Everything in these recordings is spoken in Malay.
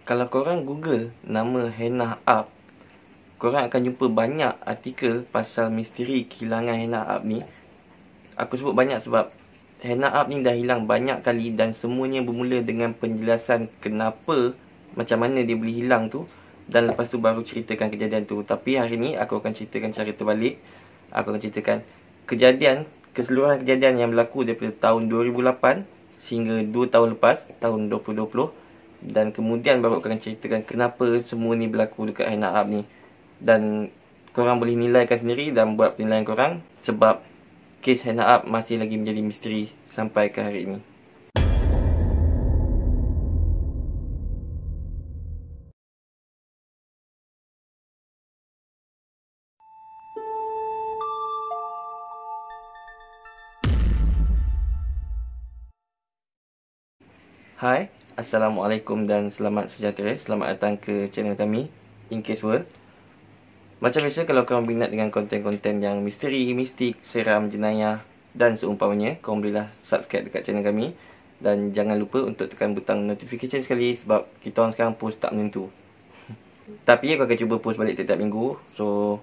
Kalau korang Google nama Hannah Up, korang akan jumpa banyak artikel pasal misteri kehilangan Hannah Up ni. Aku sebut banyak sebab Hannah Up ni dah hilang banyak kali dan semuanya bermula dengan penjelasan kenapa, macam mana dia boleh hilang tu, dan lepas tu baru ceritakan kejadian tu. Tapi hari ni aku akan ceritakan cara terbalik. Aku akan ceritakan keseluruhan kejadian yang berlaku daripada tahun 2008 sehingga 2 tahun lepas, tahun 2020. Dan kemudian baru aku akan ceritakan kenapa semua ni berlaku dekat Hannah Up ni. Dan korang boleh nilaikan sendiri dan buat penilaian korang, sebab kes Hannah Up masih lagi menjadi misteri sampai ke hari ini. Hai, Assalamualaikum dan selamat sejahtera. Selamat datang ke channel kami, In Case World. Macam biasa, kalau korang berminat dengan konten-konten yang misteri, mistik, seram, jenayah dan seumpamanya, korang bolehlah subscribe dekat channel kami. Dan jangan lupa untuk tekan butang notification sekali, sebab kita orang sekarang post tak menentu. Tapi aku akan cuba post balik tiap-tiap minggu. So,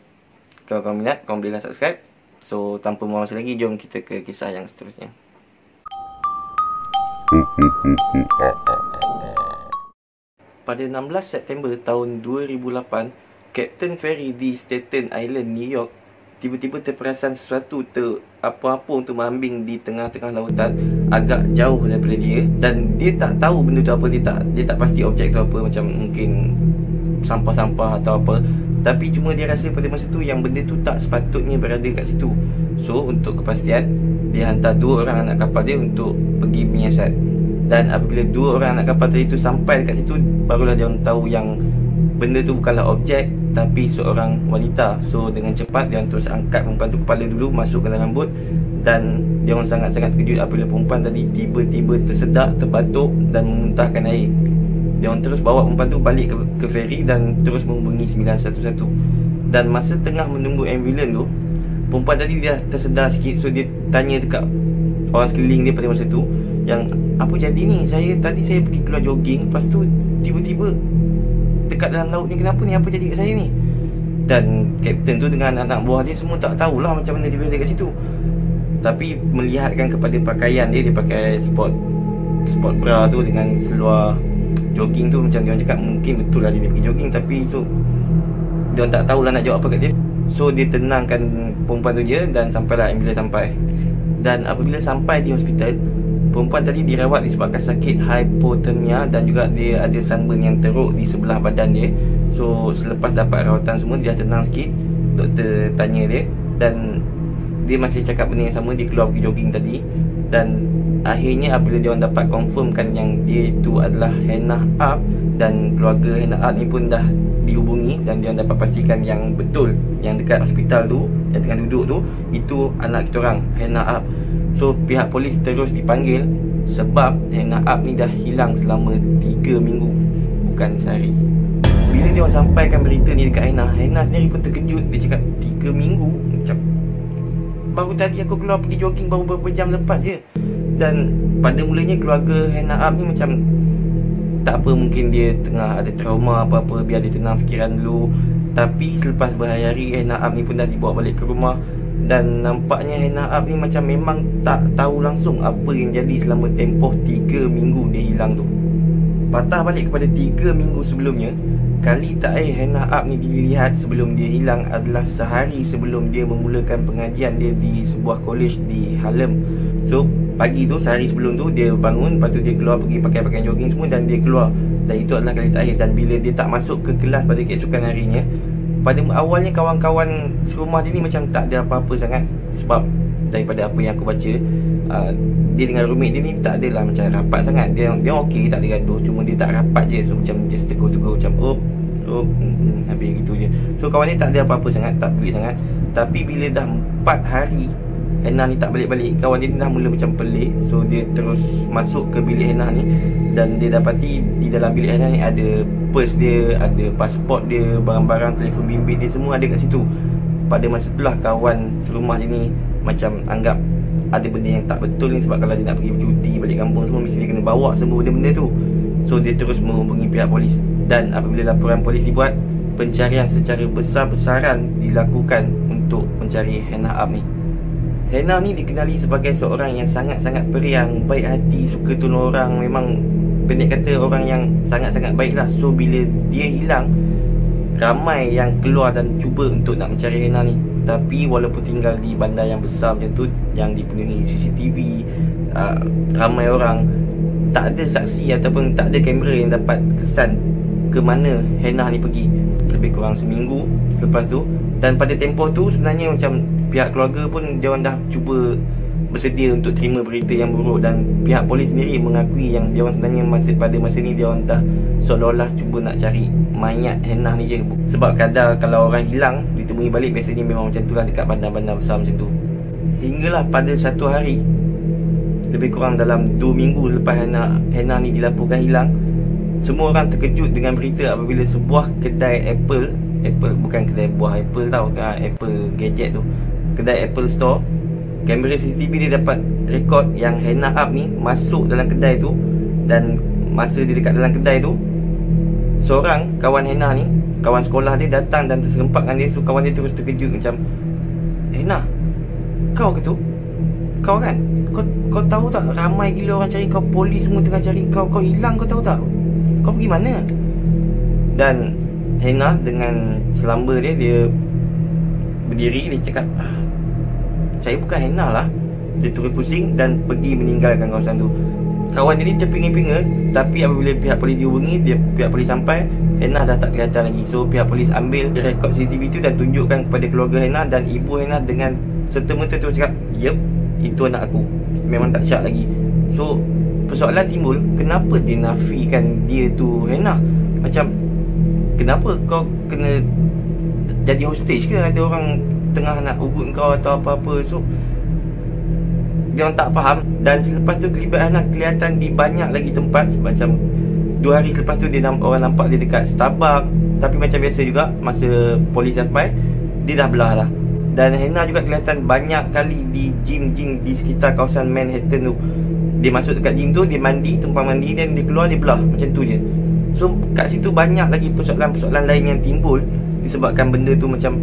kalau korang minat, korang bolehlah subscribe. So, tanpa buang masa lagi, jom kita ke kisah yang seterusnya. Pada 16 September tahun 2008, Kapten Ferry di Staten Island, New York, tiba-tiba terperasan sesuatu apa-apa untuk mengambing di tengah-tengah lautan agak jauh daripada dia. Dan dia tak tahu benda tu apa, dia tak pasti objek tu apa, macam mungkin sampah-sampah atau apa. Tapi cuma dia rasa pada masa tu yang benda tu tak sepatutnya berada kat situ. So, untuk kepastian, dia hantar 2 orang anak kapal dia untuk pergi menyiasat. Dan apabila 2 orang anak kapal tadi tu sampai dekat situ, barulah dia orang tahu yang benda tu bukanlah objek, tapi seorang wanita. So, dengan cepat dia orang terus angkat perempuan tu kepala dulu, masuk ke dalam bot. Dan dia orang sangat-sangat terkejut apabila perempuan tadi tiba-tiba tersedak, terbatuk dan memuntahkan air. Dia orang terus bawa perempuan tu balik ke feri dan terus menghubungi 911. Dan masa tengah menunggu ambulans tu, perempuan tadi dia tersedar sikit. So, dia tanya dekat orang sekeliling dia pada masa tu, yang apa jadi ni? Saya pergi keluar jogging, lepas tu tiba-tiba dekat dalam laut ni, kenapa ni? Apa jadi kat saya ni? Dan kapten tu dengan anak buah dia semua tak tahulah macam mana dia berada kat situ. Tapi melihatkan kepada pakaian dia, dia pakai sport bra tu dengan seluar jogging tu, macam dia orang cakap mungkin betul lah dia pergi jogging. Tapi so, dia orang tak tahulah nak jawab apa kat dia. So, dia tenangkan perempuan tu je dan sampailah ambulans sampai. Dan apabila sampai di hospital, perempuan tadi dirawat disebabkan sakit hypothermia dan juga dia ada sunburn yang teruk di sebelah badan dia. So, selepas dapat rawatan semua, dia tenang sikit. Doktor tanya dia dan dia masih cakap benda yang sama. Dia keluar pergi jogging tadi. Dan akhirnya apabila dia orang dapat confirmkan yang dia itu adalah Hannah Up, dan keluarga Hannah Up ni pun dah dihubungi, dan dia orang dapat pastikan yang betul, yang dekat hospital tu, yang tengah duduk tu, itu anak kita orang, Hannah Up. So, pihak polis terus dipanggil sebab Hannah Up ni dah hilang selama 3 minggu, bukan sehari. Bila dia orang sampaikan berita ni dekat Hannah sendiri pun terkejut. Dia cakap 3 minggu, macam baru tadi aku keluar pergi jogging baru beberapa jam lepas je. Dan pada mulanya keluarga Hannah Up ni macam tak apa, mungkin dia tengah ada trauma apa-apa, biar dia tenang fikiran dulu. Tapi selepas berhari-hari, Hannah Up ni pun dah dibawa balik ke rumah. Dan nampaknya Hannah Up ni macam memang tak tahu langsung apa yang jadi selama tempoh 3 minggu dia hilang tu. Patah balik kepada 3 minggu sebelumnya, kali terakhir Hannah Up ni dilihat sebelum dia hilang adalah sehari sebelum dia memulakan pengajian dia di sebuah college di Harlem. So, pagi tu, sehari sebelum tu, dia bangun, lepas tu dia keluar pergi pakai pakaian jogging semua dan dia keluar. Dan itu adalah kali terakhir. Dan bila dia tak masuk ke kelas pada keesokan harinya, pada awalnya kawan-kawan serumah dia ni macam tak ada apa-apa sangat. Sebab daripada apa yang aku baca, dia dengan roommate dia ni tak adalah macam rapat sangat. Dia okey, tak ada gaduh, cuma dia tak rapat je. So, macam dia tegur-tegur macam habis gitu je. So, kawan ni tak ada apa-apa sangat, tak pelik sangat. Tapi bila dah 4 hari Hannah ni tak balik-balik, kawan dia dah mula macam pelik. So, dia terus masuk ke bilik Hannah ni. Dan dia dapati di dalam bilik Hannah ni ada purse dia, ada pasport dia, barang-barang telefon bimbit dia, semua ada kat situ. Pada masa itulah kawan serumah dia ni macam anggap ada benda yang tak betul ni. Sebab kalau dia nak pergi bercuti balik kampung semua, mesti dia kena bawa semua benda-benda tu. So dia terus menghubungi pihak polis. Dan apabila laporan polis dibuat, pencarian secara besar-besaran dilakukan untuk mencari Hannah Up ni. Hannah ni dikenali sebagai seorang yang sangat-sangat periang, baik hati, suka tolong orang. Memang pendek kata orang yang sangat-sangat baik lah. So bila dia hilang, ramai yang keluar dan cuba untuk nak mencari Hannah ni. Tapi walaupun tinggal di bandar yang besar macam tu, yang dipenuhi CCTV, ramai orang, tak ada saksi ataupun tak ada kamera yang dapat kesan ke mana Hannah ni pergi. Lebih kurang seminggu selepas tu. Dan pada tempoh tu sebenarnya macam pihak keluarga pun dia orang dah cuba bersedia untuk terima berita yang buruk. Dan pihak polis sendiri mengakui yang dia orang sebenarnya pada masa ni dia orang dah seolah-olah cuba nak cari mayat Hannah ni je. Sebab kadar kalau orang hilang ditemui balik, biasanya memang macam tu lah dekat bandar-bandar besar macam tu. Hinggalah pada satu hari, lebih kurang dalam 2 minggu lepas Hannah ni dilaporkan hilang, semua orang terkejut dengan berita apabila sebuah kedai Apple bukan kedai buah Apple tau, Apple gadget tu, kedai Apple Store, kamera CCTV dia dapat rekod yang Hannah Up ni masuk dalam kedai tu. Dan masa dia dekat dalam kedai tu, seorang kawan Hannah ni, kawan sekolah dia datang dan terserempak dengan dia. So kawan dia terus terkejut macam, Hannah, kau ke tu? Kau kan? Kau tahu tak ramai gila orang cari kau, polis semua tengah cari kau. Kau hilang, kau tahu tak? Kau pergi mana? Dan Hannah dengan selamba dia berdiri, dia cakap, saya bukan Hannah lah. Dia turun pusing dan pergi meninggalkan kawasan tu. Kawan dia ni terpinga-pinga. Tapi apabila pihak polis dihubungi, pihak polis sampai, Hannah dah tak kelihatan lagi. So pihak polis ambil rekod CCTV tu dan tunjukkan kepada keluarga Hannah. Dan ibu Hannah dengan serta-merta terus cakap, yep, itu anak aku, memang tak syak lagi. So persoalan timbul, kenapa dia nafikan dia tu Hannah? Macam, kenapa kau kena jadi hostage ke? Ada orang tengah nak ugut kau atau apa-apa? So dia orang tak faham. Dan selepas tu kelibat Hannah kelihatan di banyak lagi tempat. Macam 2 hari selepas tu orang nampak dia dekat Starbucks. Tapi macam biasa juga, masa polis sampai, dia dah belah lah. Dan Hannah juga kelihatan banyak kali di gym di sekitar kawasan Manhattan tu. Dia masuk dekat gym tu, dia mandi, tumpang mandi, dan dia keluar, dia belah. Macam tu je. So kat situ banyak lagi persoalan-persoalan lain yang timbul disebabkan benda tu. Macam,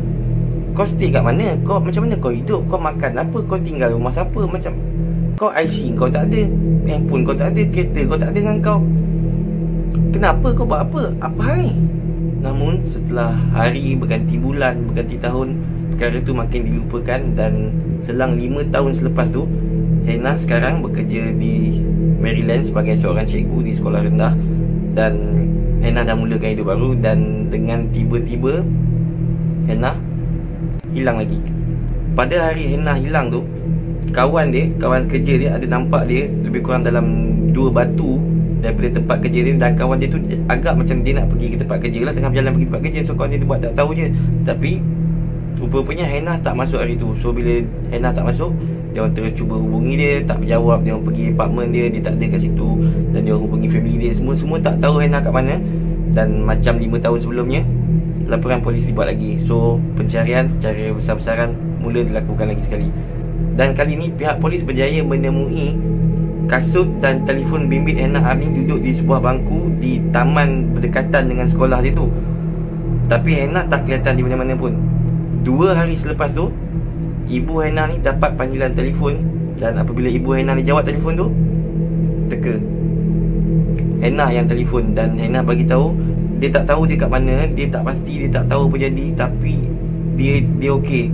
kau stay kat mana? Kau macam mana kau hidup? Kau makan apa? Kau tinggal rumah siapa? Macam, kau IC kau tak ada, handphone kau tak ada, kereta kau tak ada dengan kau. Kenapa kau buat apa? Apa hal ni? Namun setelah hari berganti bulan, berganti tahun, perkara tu makin dilupakan. Dan selang 5 tahun selepas tu, Hannah sekarang bekerja di Maryland sebagai seorang cikgu di sekolah rendah. Dan Hannah dah mulakan hidup baru. Dan dengan tiba-tiba Hannah hilang lagi. Pada hari Hannah hilang tu, kawan kerja dia ada nampak dia lebih kurang dalam 2 batu daripada tempat kerja dia. Dan kawan dia tu agak macam dia nak pergi ke tempat kerja lah, tengah berjalan pergi tempat kerja. So kawan dia tu buat tak tahu je. Tapi rupanya Hannah tak masuk hari tu. So bila Hannah tak masuk, dia orang terus cuba hubungi dia, tak berjawab. Dia orang pergi apartmen dia tak ada kat situ. Dan dia orang hubungi family dia, semua tak tahu Hannah kat mana. Dan macam 5 tahun sebelumnya, laporan polis dibuat lagi. So pencarian secara besar-besaran mula dilakukan lagi sekali. Dan kali ni pihak polis berjaya menemui kasut dan telefon bimbit Hannah Up ni duduk di sebuah bangku di taman berdekatan dengan sekolah dia tu. Tapi Hannah tak kelihatan di mana-mana pun. 2 hari selepas tu, ibu Hannah ni dapat panggilan telefon. Dan apabila ibu Hannah ni jawab telefon tu, teka Hannah yang telefon. Dan Hannah bagi tahu dia tak tahu dia kat mana, dia tak pasti, dia tak tahu apa jadi. Tapi dia okey.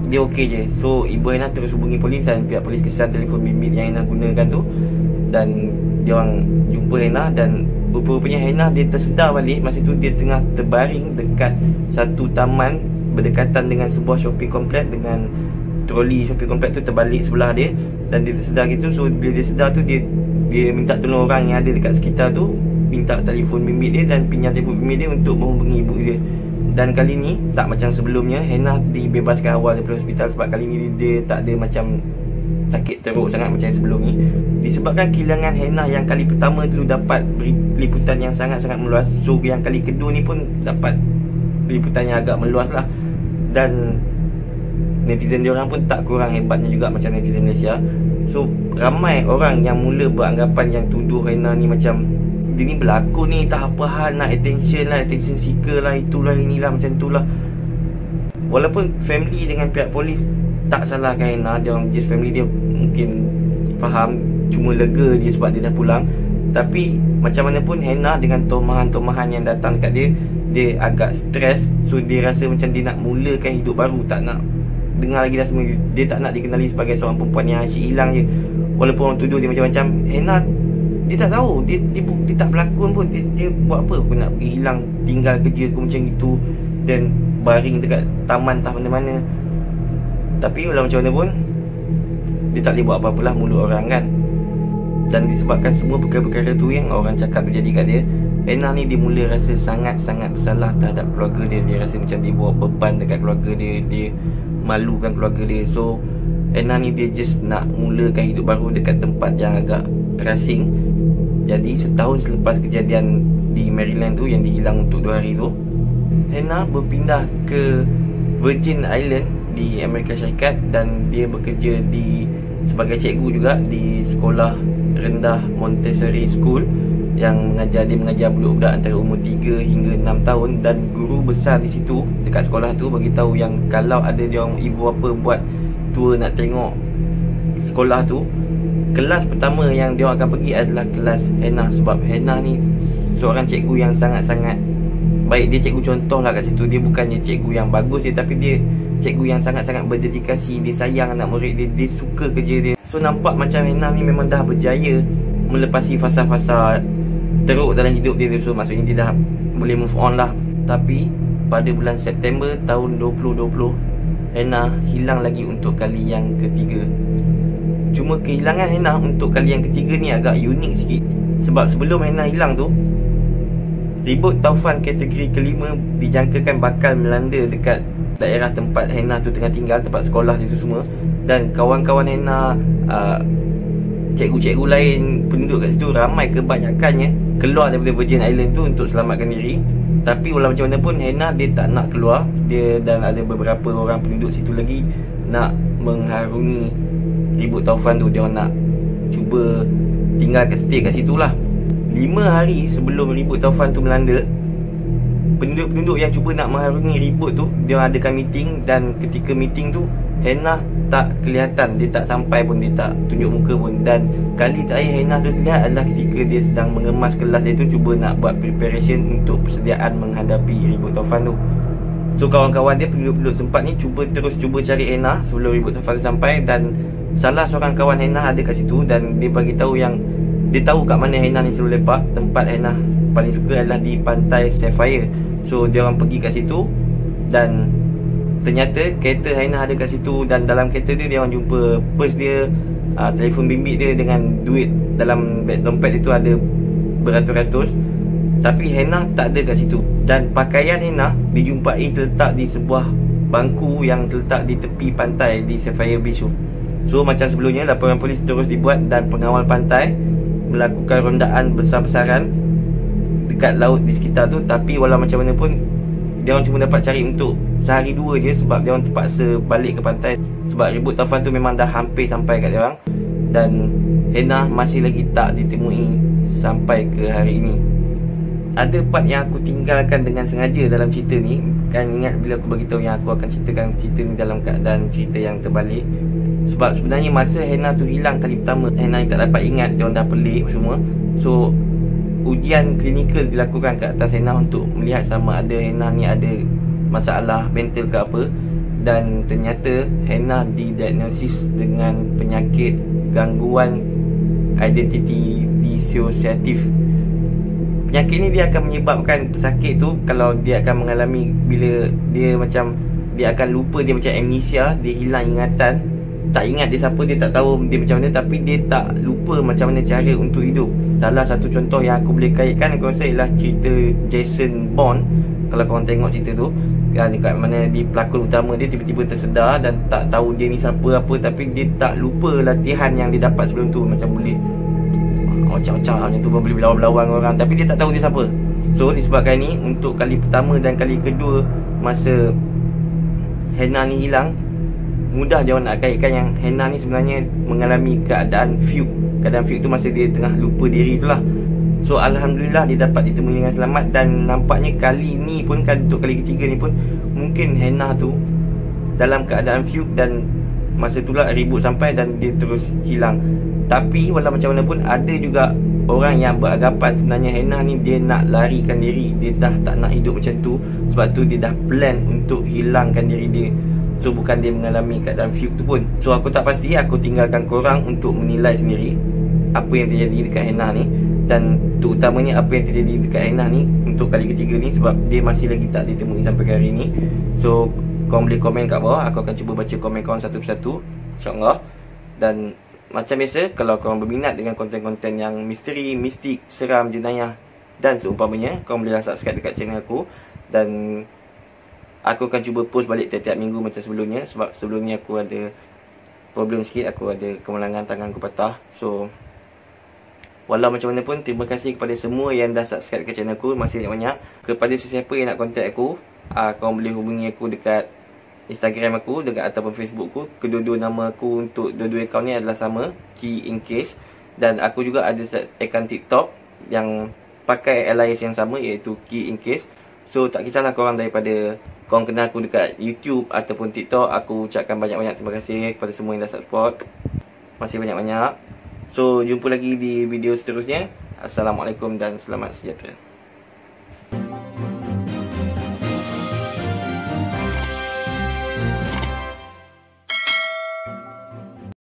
Dia okey je. So ibu Hannah terus hubungi polis. Dan pihak polis kesan telefon bimbit yang Hannah gunakan tu. Dan dia orang jumpa Hannah. Dan rupanya Hannah dia tersedar balik. Masa tu dia tengah terbaring dekat satu taman berdekatan dengan sebuah shopping complex. Dengan troli shopping complex tu terbalik sebelah dia. Dan dia tersedar gitu. So bila dia sedar tu, dia minta tolong orang yang ada dekat sekitar tu, minta telefon bimbit dia dan pinjam telefon bimbit dia untuk menghubungi ibu dia. Dan kali ni tak macam sebelumnya, Hannah dibebaskan awal daripada hospital. Sebab kali ni dia tak ada macam sakit teruk sangat macam sebelum ni. Disebabkan kehilangan Hannah yang kali pertama dulu dapat liputan yang sangat-sangat meluas. So yang kali kedua ni pun dapat liputan yang agak meluas lah. Dan netizen diorang pun tak kurang hebatnya juga macam netizen Malaysia. So ramai orang yang mula beranggapan yang tuduh Hannah ni macam dia ni berlakon ni, tak apa hal, nak attention lah, attention seeker lah, itulah inilah macam itulah. Walaupun family dengan pihak polis tak salahkan Hannah, dia orang just family dia mungkin faham, cuma lega dia sebab dia dah pulang. Tapi macam mana pun Hannah dengan tomahan-tomahan yang datang dekat dia, dia agak stres. So dia rasa macam dia nak mulakan hidup baru, tak nak dengar lagi dah semua. Dia tak nak dikenali sebagai seorang perempuan yang asyik hilang je. Walaupun orang tuduh dia macam-macam, Hannah dia tak tahu, dia tak berlakon pun. Dia buat apa aku nak pergi hilang, tinggal kerja aku macam itu, dan baring dekat taman tak mana-mana. Tapi walau macam mana pun, dia tak boleh buat apa-apalah mulut orang kan. Dan disebabkan semua perkara-perkara tu yang orang cakap terjadi kat dia, Hannah ni dia mula rasa sangat-sangat bersalah terhadap keluarga dia. Dia rasa macam dia bawa beban dekat keluarga dia, dia malukan keluarga dia. So Hannah ni dia just nak mulakan hidup baru dekat tempat yang agak terasing. Jadi setahun selepas kejadian di Maryland tu, yang dihilang untuk 2 hari tu, Hannah berpindah ke Virgin Island di Amerika Syarikat. Dan dia bekerja sebagai cikgu juga di sekolah rendah Montessori School, yang dia mengajar budak-budak antara umur 3 hingga 6 tahun. Dan guru besar di situ, dekat sekolah tu, bagi tahu yang kalau ada dia orang ibu bapa buat tour nak tengok sekolah tu, kelas pertama yang dia akan pergi adalah kelas Hannah. Sebab Hannah ni seorang cikgu yang sangat-sangat baik. Dia cikgu contoh lah kat situ. Dia bukannya cikgu yang bagus je, tapi dia cikgu yang sangat-sangat berdedikasi. Dia sayang anak murid dia, dia suka kerja dia. So nampak macam Hannah ni memang dah berjaya melepasi fasa-fasa teruk dalam hidup dia. So maksudnya dia dah boleh move on lah. Tapi pada bulan September tahun 2020, Hannah hilang lagi untuk kali yang ketiga. Cuma kehilangan Hannah untuk kali yang ketiga ni agak unik sikit. Sebab sebelum Hannah hilang tu, ribut taufan kategori kelima dijangkakan bakal melanda dekat daerah tempat Hannah tu tengah tinggal, tempat sekolah dia tu semua. Dan kawan-kawan Hannah, cikgu-cikgu lain, penduduk kat situ, ramai kebanyakannya keluar daripada Virgin Island tu untuk selamatkan diri. Tapi walau macam mana pun, Hannah dia tak nak keluar. Dia dan ada beberapa orang penduduk situ lagi nak mengharungi ribut taufan tu. Dia orang nak cuba tinggal stay kat situ lah. 5 hari sebelum ribut taufan tu melanda, penduduk-penduduk yang cuba nak mengharungi ribut tu, dia adakan meeting. Dan ketika meeting tu, Hannah tak kelihatan. Dia tak sampai pun, dia tak tunjuk muka pun. Dan kali terakhir Hannah tu lihat adalah ketika dia sedang mengemas kelas dia tu, cuba nak buat preparation untuk persediaan menghadapi ribut taufan tu. So kawan-kawan dia, penduduk-penduduk tempat ni terus cuba cari Hannah sebelum ribut taufan sampai. Dan salah seorang kawan Hannah ada kat situ, dan dia bagi tahu yang dia tahu kat mana Hannah ni selalu lepak. Tempat Hannah paling suka adalah di pantai Sapphire. So dia orang pergi kat situ, dan ternyata kereta Hannah ada kat situ. Dan dalam kereta dia orang jumpa purse dia, telefon bimbit dia dengan duit dalam dompet itu ada beratus-ratus. Tapi Hannah tak ada kat situ. Dan pakaian Hannah dijumpai terletak di sebuah bangku yang terletak di tepi pantai di Sapphire Beach. So macam sebelumnya, laporan polis terus dibuat dan pengawal pantai melakukan rondaan besar-besaran dekat laut di sekitar tu. Tapi walau macam mana pun, dia orang cuma dapat cari untuk sehari 2 je. Sebab dia orang terpaksa balik ke pantai. Sebab ribut taufan tu memang dah hampir sampai kat dia orang. Dan Hannah masih lagi tak ditemui sampai ke hari ini. Ada part yang aku tinggalkan dengan sengaja dalam cerita ni. Kan ingat bila aku beritahu yang aku akan ceritakan cerita ni dalam keadaan cerita yang terbalik. Sebab sebenarnya masa Hannah tu hilang kali pertama, Hannah ni tak dapat ingat, dia orang dah pelik semua. So ujian klinikal dilakukan ke atas Hannah untuk melihat sama ada Hannah ni ada masalah mental ke apa. Dan ternyata Hannah didiagnosis dengan penyakit gangguan identiti disosiatif. Penyakit ni dia akan menyebabkan pesakit tu, kalau dia akan mengalami, bila dia macam, dia akan lupa, dia macam amnesia, dia hilang ingatan. Tak ingat dia siapa, dia tak tahu dia macam mana, tapi dia tak lupa macam mana cara untuk hidup. Salah satu contoh yang aku boleh kaitkan, aku rasa ialah cerita Jason Bourne. Kalau korang tengok cerita tu, kan, dekat mana di pelakon utama dia tiba-tiba tersedar dan tak tahu dia ni siapa apa. Tapi dia tak lupa latihan yang dia dapat sebelum tu. Macam boleh ocak-ocak macam tu, boleh berlawan-lawan orang, tapi dia tak tahu dia siapa. So disebabkan ni, untuk kali pertama dan kali kedua masa Hannah ni hilang, mudah dia orang nak kaitkan yang Hannah ni sebenarnya mengalami keadaan fugue. Keadaan fugue tu masa dia tengah lupa diri tu lah. So Alhamdulillah dia dapat ditemui dengan selamat. Dan nampaknya kali ni pun, untuk kali ketiga ni pun, mungkin Hannah tu dalam keadaan fugue dan masa tu lah ribut sampai dan dia terus hilang. Tapi walau macam mana pun, ada juga orang yang beranggapan sebenarnya Hannah ni dia nak larikan diri. Dia dah tak nak hidup macam tu. Sebab tu dia dah plan untuk hilangkan diri dia. So bukan dia mengalami keadaan fugue tu pun. So aku tak pasti, aku tinggalkan korang untuk menilai sendiri apa yang terjadi dekat Hannah ni. Dan terutamanya apa yang terjadi dekat Hannah ni untuk kali ketiga ni, sebab dia masih lagi tak ditemui sampai hari ni. So korang boleh komen kat bawah. Aku akan cuba baca komen korang satu persatu, InsyaAllah. Dan macam biasa, kalau korang berminat dengan konten-konten yang misteri, mistik, seram, jenayah dan seumpamanya, korang boleh subscribe dekat channel aku. Dan aku akan cuba post balik tiap-tiap minggu macam sebelumnya. Sebab sebelum ni aku ada problem sikit, aku ada kemalangan, tangan aku patah. So walau macam mana pun, terima kasih kepada semua yang dah subscribe ke channel aku. Masih banyak. Kepada sesiapa yang nak contact aku, korang boleh hubungi aku dekat Instagram aku, dekat ataupun Facebook aku. Kedua-dua nama aku untuk dua-dua akaun ni adalah sama, Key in Case. Dan aku juga ada akaun TikTok yang pakai alias yang sama, iaitu Key in Case. So tak kisahlah korang daripada korang kenal aku dekat YouTube ataupun TikTok, aku ucapkan banyak-banyak terima kasih kepada semua yang dah support. Masih banyak-banyak. So jumpa lagi di video seterusnya. Assalamualaikum dan selamat sejahtera.